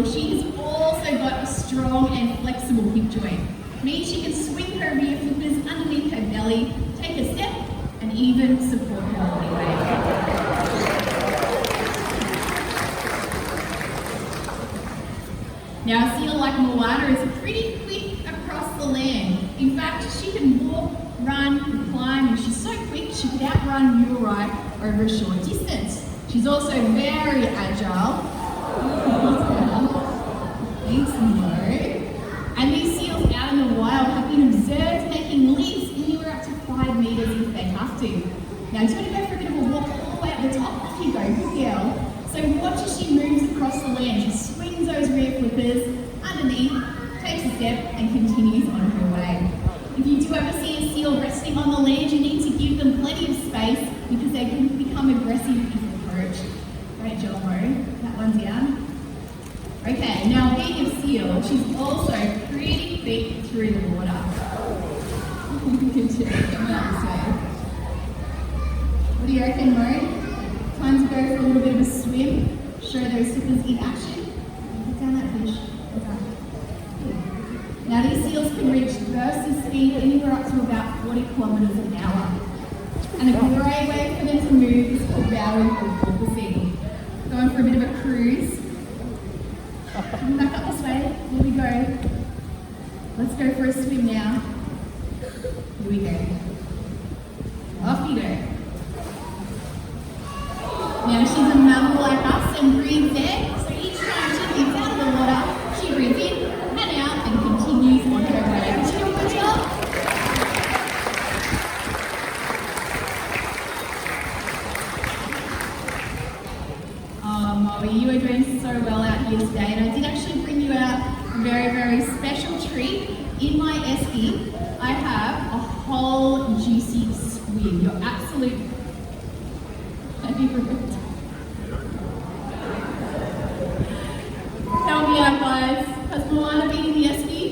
seal, she has also got a strong and flexible hip joint. Means she can swing her rear flippers underneath her belly, take a step, and even support her body weight. Now, a seal like Moana is pretty quick across the land. In fact, she can walk, run, climb, and she's so quick she could outrun mule ride over a short distance. She's also very agile. Thanks, Mo. And these seals out in the wild have been observed making leaps anywhere up to 5 metres if they have to. Now, do you want to go for a bit of a walk all the way up the top? Off you go, good girl. So watch as she moves across the land. She swings those rear flippers underneath, takes a step, and continues on her way. If you do ever see a seal resting on the land, you need to give them plenty of space because they can become aggressive if approached. Great job, Mo. That one down. Okay, now being a seal, she's also pretty quick through the water. Good job. Come out this way. What do you reckon, Mo? Time to go for a little bit of a swim. Show those flippers in action. Put down that fish. Now these seals can reach bursts of speed anywhere up to about 40 kilometres an hour. And a great way for them to move is called bowing or porpoising. Going for a bit of a cruise. Come back up this way. Here we go. Let's go for a swim now. Here we go. Off you go. Now she's a mammal like us and breathes air, so each time she gets out of the water, she breathes in and out and continues on her way. Did you do a good job? Oh, Molly, you are doing so well out here today, and I did actually bring you out a very, very special treat. In my esky, I have a whole juicy squid. Your absolute favorite. Help me out, guys. Has Moana been in the esky?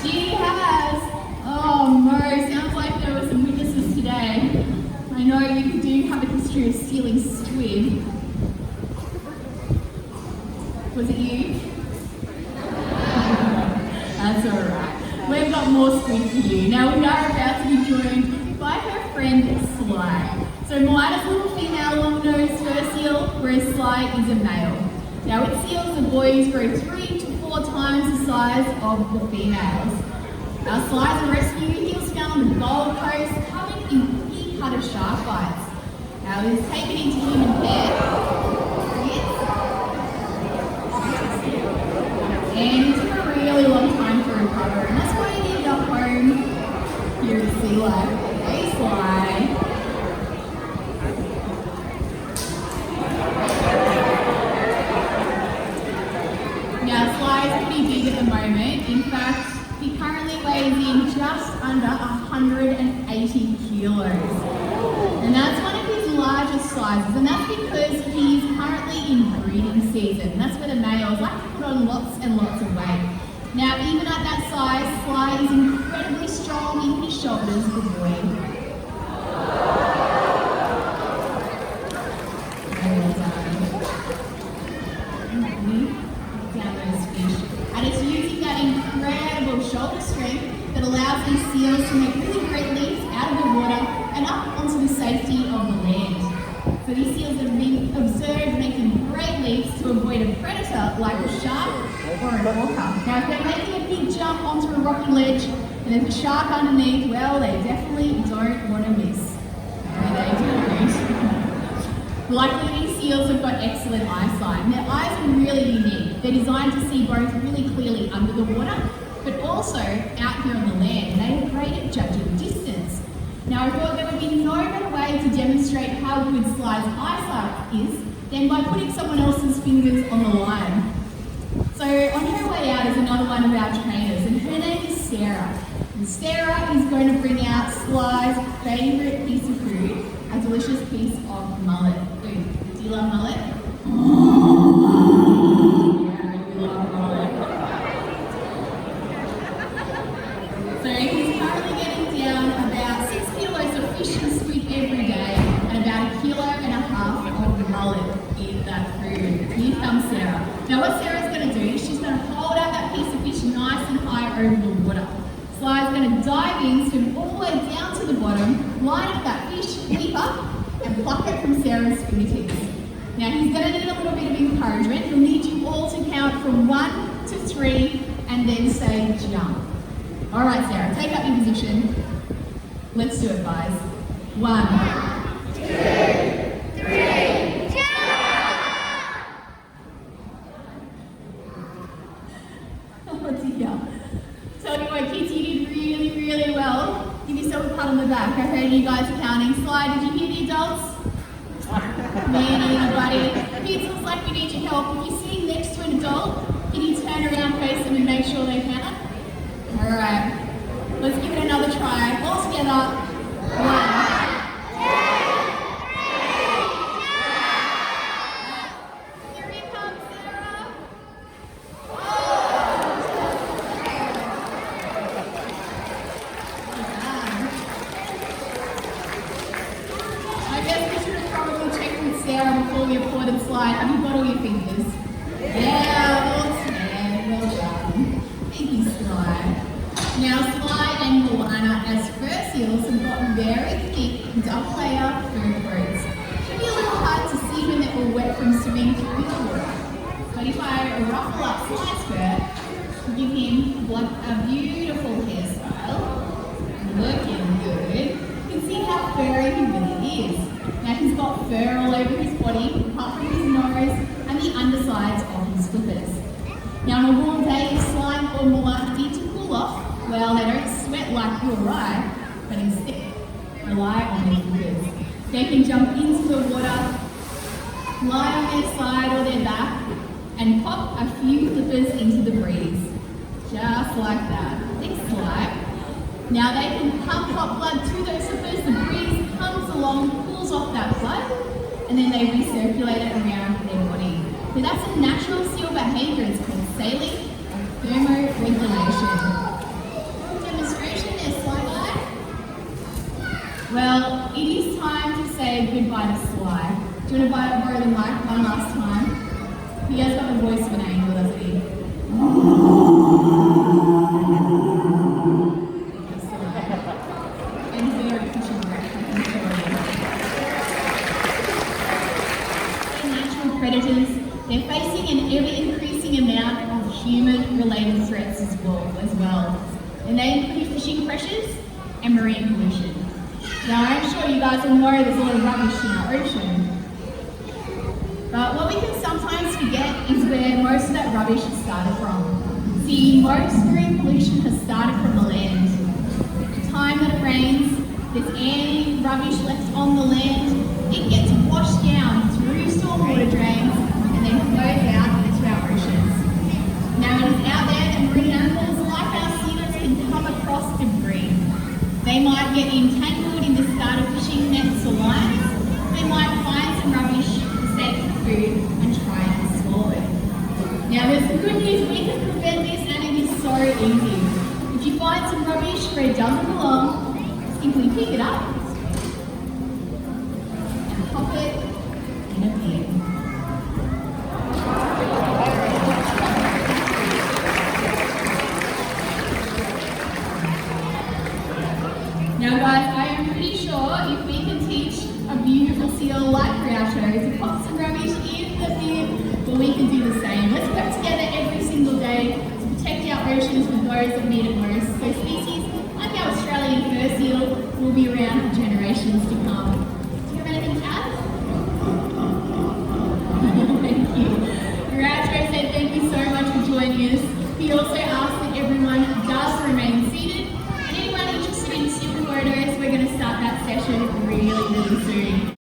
She has. Oh, Mo, sounds like there were some witnesses today. I know you do have a history of stealing squid. Was it you? That's alright. We've got more squid for you. Now we are about to be joined by her friend Sly. So Moana's a little female long-nosed fur seal, whereas Sly is a male. Now with seals, the boys grow 3 to 4 times the size of the females. Now Sly's a rescue. He was found on the Gold Coast, covered in pea-cutter shark bites. Now he was taken into human care. And it took a really long time to recover, and that's why he ended up home here at Sea Life. Hey, Sly. Now, Sly is pretty big at the moment. In fact, he currently weighs in just under 180 kilos. And that's one of his largest sizes, and that's because he's currently in breeding season. That's where the males like to put on lots and lots of weight. Now, even at that size, Sly is incredibly strong in his shoulders. Good boy. Very well done. Down those fish. And it's using that incredible shoulder strength that allows these seals to make really great leaps out of the water and up onto the safety of the land. So these seals have been observed making great leaps to avoid a predator like a shark or an orca. Now, if they're making a big jump onto a rocky ledge and there's a shark underneath, well, they definitely don't want to miss. No, they don't. Luckily, these seals have got excellent eyesight, and their eyes are really unique. They're designed to see both really clearly under the water, but also out here on the land. They are great at judging distance. Now, I thought there would be no better way to demonstrate how good Sly's eyesight is than by putting someone else's fingers on the line. So on her way out is another one of our trainers, and her name is Sarah. And Sarah is going to bring out Sly's favourite piece of food, a delicious piece of mullet. Ooh, do you love mullet? Yeah, we love mullet. So he's currently getting down about 6 kilos of fish and squid every day, and about 1.5 kilos of mullet in that food. comes Sarah. Now what Sarah's going to do is she's going to hold out that piece of fish nice and high over the water. Sly's going to dive in, swim all the way down to the bottom, line up that fish, leap up, and pluck it from Sarah's fingertips. Now he's going to need a little bit of encouragement. He'll need you all to count from 1 to 3 and then say jump. All right, Sarah, take up your position. Let's do it, guys. 1, 2, 3, jump! Oh dear. Tell you what, kids, you did really, really well. Give yourself a pat on the back. I heard you guys are counting. Sly, did you hear the adults? Me and anybody. Kids, looks like we need your help. If you're sitting next to an adult, can you turn around, face them, and make sure they count? All right. Let's give it another try. All together. 1. Sarah, before we applauded Sly, have you got all your fingers? Yeah, well done. Thank you, Sly. Now, Sly and Moana, as fur seals, have got very thick, duck-layer fur coats. It can be a little hard to see when they're all wet from swimming through the water. But if I ruffle up Sly's fur, give him a beautiful hairstyle, looking good, you can see how furry he really is. Now he's got fur all over his body, apart from his nose and the undersides of his flippers. Now on a warm day, if Sly or Moana need to cool off, well, they don't sweat like you or I, but instead rely on their flippers. They can jump into the water, lie on their side or their back, and pop a few flippers into the breeze. Just like that. Thanks, Sly. Now they can pump hot blood to those flippers, the breeze comes along, pulls off that blood, and then they recirculate it around their body. So that's a natural seal behaviour. It's called sailing or thermoregulation. Demonstration there, Sly guy. Well, it is time to say goodbye to Sly. Do you want to borrow the mic one last time? He has got the voice of an angel, doesn't he? Predators, they're facing an ever-increasing amount of human-related threats as well. And they include fishing pressures and marine pollution. Now, I'm sure you guys all know there's a lot of rubbish in our ocean. But what we can sometimes forget is where most of that rubbish has started from. See, most marine pollution has started from the land. The time that it rains, there's any rubbish left on the land, it gets washed down through stormwater drains and then flows out into our oceans. Now it is out there that marine animals like our seals can come across debris. They might get entangled in the start of fishing nets or lines. They might find some rubbish, mistake for food, and try and swallow it. Now there's some good news, we can prevent this and it is so easy. If you find some rubbish where it doesn't belong, simply pick it up and pop it in a bin. Now guys, I am pretty sure if we can teach a beautiful seal like Groucho to pop some rubbish in the bin, well we can do the same. Let's work together every single day to protect our oceans for those that need it most. So species like our Australian fur seal will be around for generations to come. Do you have anything to add? Thank you. Groucho said thank you so much for joining us. He also asked